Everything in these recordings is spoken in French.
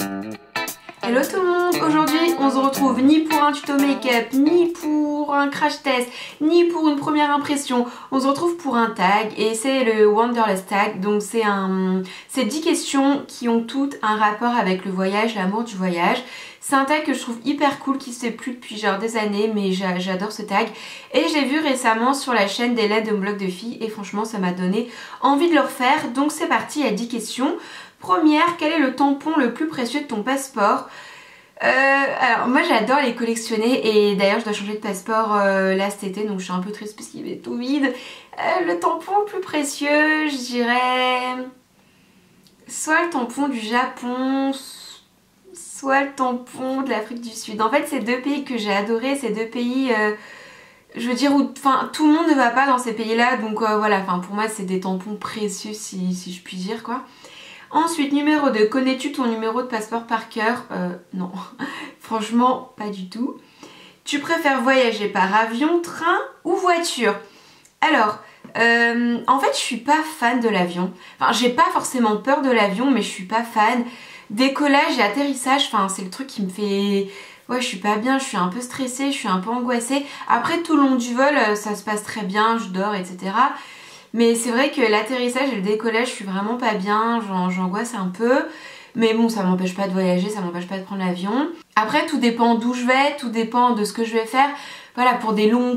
Hello tout le monde, aujourd'hui on se retrouve ni pour un tuto make-up, ni pour un crash test, ni pour une première impression. On se retrouve pour un tag et c'est le Wanderlust tag. Donc c'est 10 questions qui ont toutes un rapport avec le voyage, l'amour du voyage. C'est un tag que je trouve hyper cool qui se fait plus depuis genre des années, mais j'adore ce tag. Et j'ai vu récemment sur la chaîne d'Hélène de mon blog de filles et franchement ça m'a donné envie de le refaire. Donc c'est parti, il y a 10 questions. Première, quel est le tampon le plus précieux de ton passeport? Alors moi j'adore les collectionner et d'ailleurs je dois changer de passeport là cet été, donc je suis un peu triste parce qu'il est tout vide. Le tampon le plus précieux, je dirais soit le tampon du Japon, soit le tampon de l'Afrique du Sud. En fait c'est deux pays que j'ai adoré, ces deux pays je veux dire où tout le monde ne va pas dans ces pays là, donc voilà, pour moi c'est des tampons précieux si je puis dire quoi. Ensuite, numéro 2, connais-tu ton numéro de passeport par cœur? Non, franchement pas du tout. Tu préfères voyager par avion, train ou voiture? Alors, en fait je suis pas fan de l'avion. Enfin, j'ai pas forcément peur de l'avion, mais je suis pas fan. Décollage et atterrissage, c'est le truc qui me fait... Ouais, je suis pas bien, je suis un peu stressée, je suis un peu angoissée. Après, tout le long du vol, ça se passe très bien, je dors, etc. Mais c'est vrai que l'atterrissage et le décollage, je suis vraiment pas bien, j'angoisse un peu. Mais bon, ça m'empêche pas de voyager, ça m'empêche pas de prendre l'avion. Après, tout dépend d'où je vais, tout dépend de ce que je vais faire. Voilà, pour des longs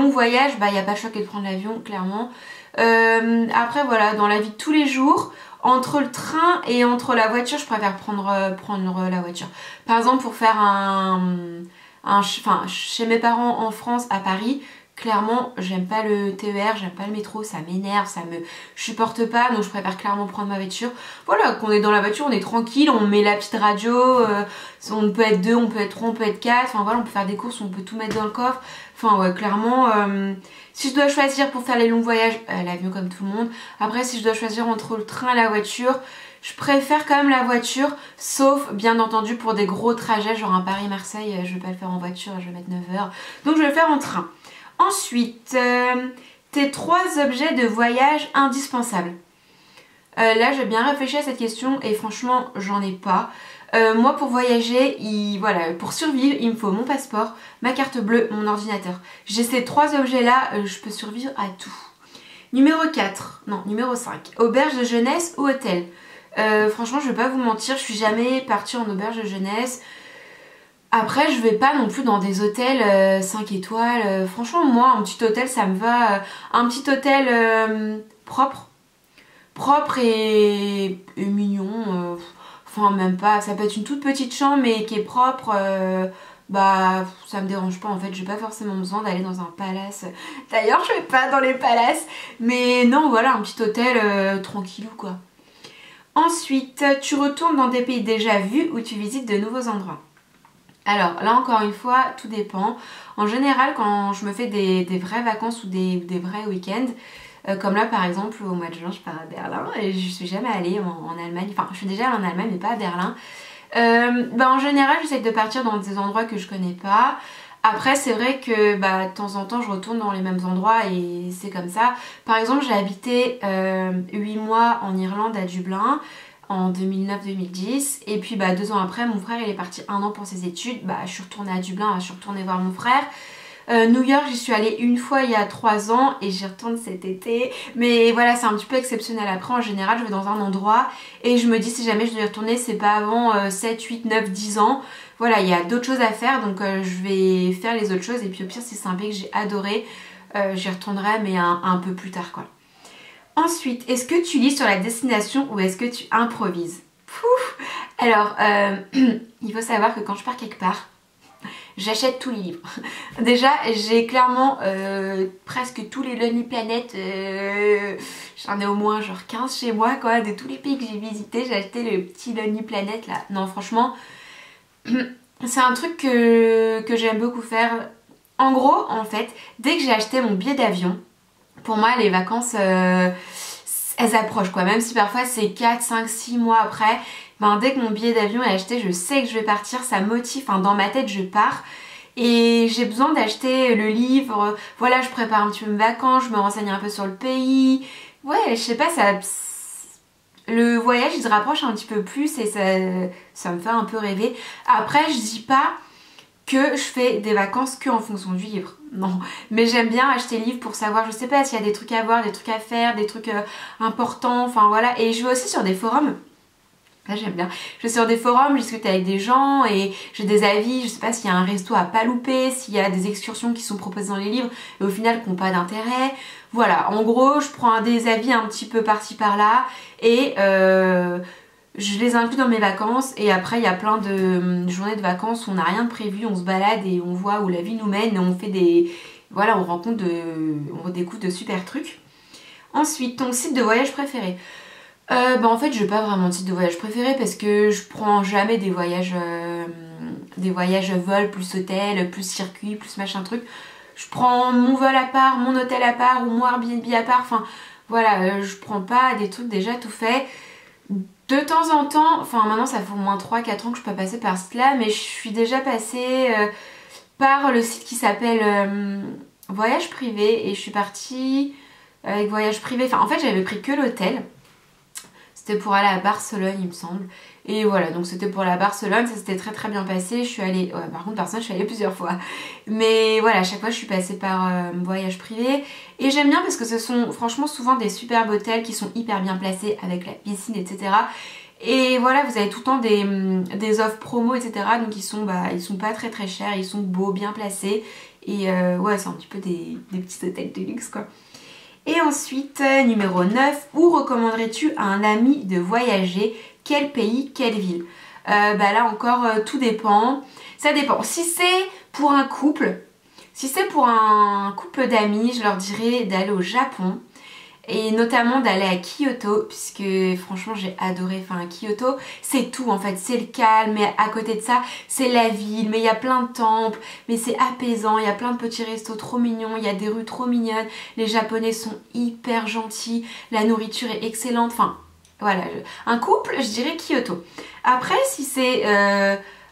voyages, il n'y a pas le choix que de prendre l'avion, clairement. Après, voilà, dans la vie de tous les jours, entre le train et entre la voiture, je préfère prendre la voiture. Par exemple, pour faire chez mes parents en France, à Paris, clairement, j'aime pas le TER, j'aime pas le métro, ça m'énerve, je supporte pas, donc je préfère clairement prendre ma voiture. Voilà, qu'on est dans la voiture, on est tranquille, on met la petite radio, on peut être 2, on peut être 3, on peut être 4, voilà, on peut faire des courses, on peut tout mettre dans le coffre. Ouais, clairement, si je dois choisir pour faire les longs voyages, l'avion comme tout le monde. Après, si je dois choisir entre le train et la voiture, je préfère quand même la voiture, sauf bien entendu pour des gros trajets, genre un Paris-Marseille, je vais pas le faire en voiture, je vais mettre 9 heures. Donc je vais le faire en train. Ensuite, tes 3 objets de voyage indispensables. Là, j'ai bien réfléchi à cette question et franchement, j'en ai pas. Moi, pour voyager, voilà, pour survivre, il me faut mon passeport, ma carte bleue, mon ordinateur. J'ai ces 3 objets-là, je peux survivre à tout. Numéro 5. Auberge de jeunesse ou hôtel? Franchement, je vais pas vous mentir, je suis jamais partie en auberge de jeunesse. Après, je vais pas non plus dans des hôtels 5 étoiles. Franchement, moi, un petit hôtel, ça me va. Un petit hôtel propre et mignon. Même pas. Ça peut être une toute petite chambre, mais qui est propre. Ça me dérange pas en fait. J'ai pas forcément besoin d'aller dans un palace. D'ailleurs, je vais pas dans les palaces. Mais non, voilà, un petit hôtel tranquillou, quoi. Ensuite, tu retournes dans des pays déjà vus ou tu visites de nouveaux endroits? Alors là encore une fois, tout dépend. En général, quand je me fais des vraies vacances ou des vrais week-ends, comme là par exemple au mois de juin je pars à Berlin et je suis jamais allée en Allemagne, je suis déjà allée en Allemagne mais pas à Berlin. En général j'essaie de partir dans des endroits que je connais pas. Après c'est vrai que de temps en temps je retourne dans les mêmes endroits et c'est comme ça. Par exemple j'ai habité 8 mois en Irlande à Dublin en 2009-2010 et puis 2 ans après mon frère il est parti 1 an pour ses études, je suis retournée à Dublin, je suis retournée voir mon frère. New York j'y suis allée une fois il y a 3 ans et j'y retourne cet été, mais voilà c'est un petit peu exceptionnel. Après en général je vais dans un endroit et je me dis si jamais je dois y retourner c'est pas avant 7, 8, 9, 10 ans. Voilà, il y a d'autres choses à faire donc je vais faire les autres choses et puis au pire si c'est un pays que j'ai adoré j'y retournerai mais un peu plus tard quoi. Ensuite, est-ce que tu lis sur la destination ou est-ce que tu improvises? Alors, il faut savoir que quand je pars quelque part, j'achète tous les livres. Déjà, j'ai clairement presque tous les Lonely Planet, j'en ai au moins genre 15 chez moi quoi, de tous les pays que j'ai visités, j'ai acheté le petit Lonely Planet là. Non franchement, c'est un truc que j'aime beaucoup faire. En gros, en fait, dès que j'ai acheté mon billet d'avion, pour moi les vacances elles approchent quoi, même si parfois c'est 4, 5, 6 mois après, dès que mon billet d'avion est acheté je sais que je vais partir, ça motive, dans ma tête je pars et j'ai besoin d'acheter le livre, voilà je prépare un petit peu mes vacances, je me renseigne un peu sur le pays, ouais je sais pas, le voyage il se rapproche un petit peu plus et ça me fait un peu rêver. Après je dis pas que je fais des vacances que en fonction du livre, non, mais j'aime bien acheter le livre pour savoir, je sais pas, s'il y a des trucs à voir, des trucs à faire, des trucs importants, enfin voilà. Et je vais aussi sur des forums. Là j'aime bien. Je vais sur des forums, je discute avec des gens et j'ai des avis, je sais pas s'il y a un resto à pas louper, s'il y a des excursions qui sont proposées dans les livres et au final qui n'ont pas d'intérêt. Voilà, en gros je prends des avis un petit peu par-ci par-là et je les inclus dans mes vacances et après il y a plein de journées de vacances où on n'a rien de prévu, on se balade et on voit où la vie nous mène et on fait des... Voilà, on découvre de super trucs. Ensuite, ton site de voyage préféré. En fait j'ai pas vraiment de site de voyage préféré parce que je prends jamais des voyages vol plus hôtel plus circuit plus machin truc. Je prends mon vol à part, mon hôtel à part ou mon Airbnb à part, enfin voilà, je prends pas des trucs déjà tout faits. De temps en temps, enfin maintenant ça fait au moins 3-4 ans que je suis pas passée par ce site-là, mais je suis déjà passée par le site qui s'appelle Voyage Privé et je suis partie avec Voyage Privé, enfin en fait j'avais pris que l'hôtel. C'était pour aller à Barcelone il me semble. Et voilà, donc c'était pour la Barcelone, ça s'était très très bien passé. Je suis allée, ouais, par contre Barcelone je suis allée plusieurs fois. Mais voilà, à chaque fois je suis passée par Voyage Privé. Et j'aime bien parce que ce sont franchement souvent des superbes hôtels qui sont hyper bien placés avec la piscine etc. Et voilà, vous avez tout le temps des offres promo etc. Donc ils sont pas très très chers, ils sont beaux, bien placés. Et ouais, c'est un petit peu des petits hôtels de luxe quoi. Et ensuite, numéro 9, où recommanderais-tu à un ami de voyager? Quel pays, quelle ville? Là encore, tout dépend. Ça dépend. Si c'est pour un couple d'amis, je leur dirais d'aller au Japon. Et notamment d'aller à Kyoto, puisque franchement j'ai adoré, enfin Kyoto c'est tout en fait, c'est le calme, mais à côté de ça c'est la ville, mais il y a plein de temples, mais c'est apaisant, il y a plein de petits restos trop mignons, il y a des rues trop mignonnes, les japonais sont hyper gentils, la nourriture est excellente, enfin voilà, un couple je dirais Kyoto. Après si c'est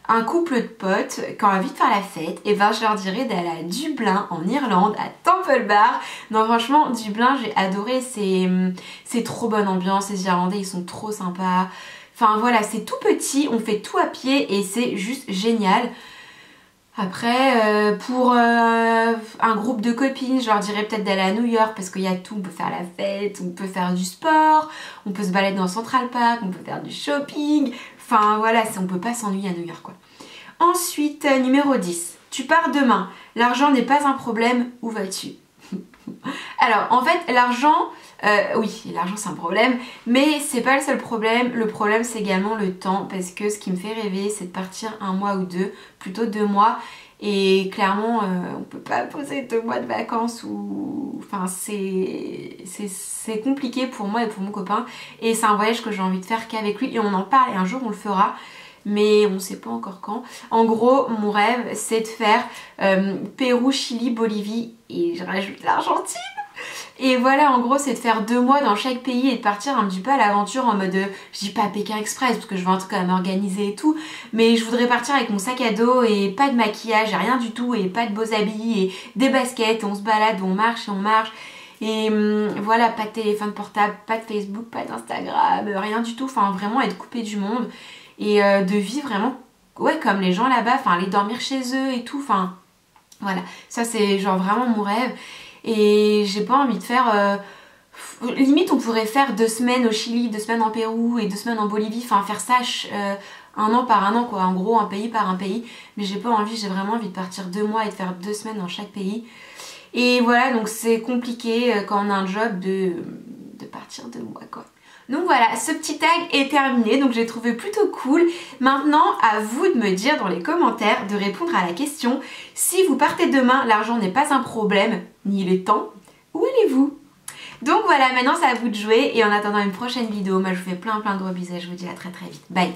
un couple de potes qui ont envie de faire la fête, et ben je leur dirais d'aller à Dublin en Irlande, à Temple Bar. Non franchement Dublin j'ai adoré, c'est trop bonne ambiance, les Irlandais ils sont trop sympas. Enfin voilà, c'est tout petit, on fait tout à pied et c'est juste génial. Après pour un groupe de copines je leur dirais peut-être d'aller à New York parce qu'il y a tout, on peut faire la fête, on peut faire du sport, on peut se balader dans Central Park, on peut faire du shopping. Enfin voilà, on peut pas s'ennuyer à New York quoi. Ensuite, numéro 10. Tu pars demain. L'argent n'est pas un problème. Où vas-tu? Alors en fait l'argent, oui l'argent c'est un problème. Mais c'est pas le seul problème. Le problème c'est également le temps. Parce que ce qui me fait rêver c'est de partir un mois ou deux. Plutôt 2 mois. Et clairement on peut pas poser 2 mois de vacances ou... Enfin c'est compliqué pour moi et pour mon copain. Et c'est un voyage que j'ai envie de faire qu'avec lui. Et on en parle et un jour on le fera. Mais on sait pas encore quand. En gros mon rêve c'est de faire Pérou, Chili, Bolivie et je rajoute l'Argentine. Et voilà, en gros c'est de faire 2 mois dans chaque pays et de partir un petit peu à l'aventure en mode, je dis pas Pékin Express parce que je veux un truc quand même organisé et tout, mais je voudrais partir avec mon sac à dos et pas de maquillage, rien du tout, et pas de beaux habits et des baskets, on se balade, on marche et on marche. Et voilà, pas de téléphone portable, pas de Facebook, pas d'Instagram, rien du tout, enfin vraiment être coupé du monde et de vivre vraiment ouais, comme les gens là-bas, enfin aller dormir chez eux et tout, enfin voilà, ça c'est genre vraiment mon rêve. Et j'ai pas envie de faire... limite on pourrait faire 2 semaines au Chili, 2 semaines en Pérou et 2 semaines en Bolivie. Enfin faire ça un an par un an quoi. En gros un pays par un pays. Mais j'ai pas envie, j'ai vraiment envie de partir 2 mois et de faire 2 semaines dans chaque pays. Et voilà, donc c'est compliqué quand on a un job de partir 2 mois quoi. Donc voilà, ce petit tag est terminé, donc j'ai trouvé plutôt cool. Maintenant, à vous de me dire dans les commentaires, de répondre à la question: si vous partez demain, l'argent n'est pas un problème, ni le temps, où allez-vous? Donc voilà, maintenant c'est à vous de jouer, et en attendant une prochaine vidéo, moi je vous fais plein de gros bisous, je vous dis à très vite. Bye!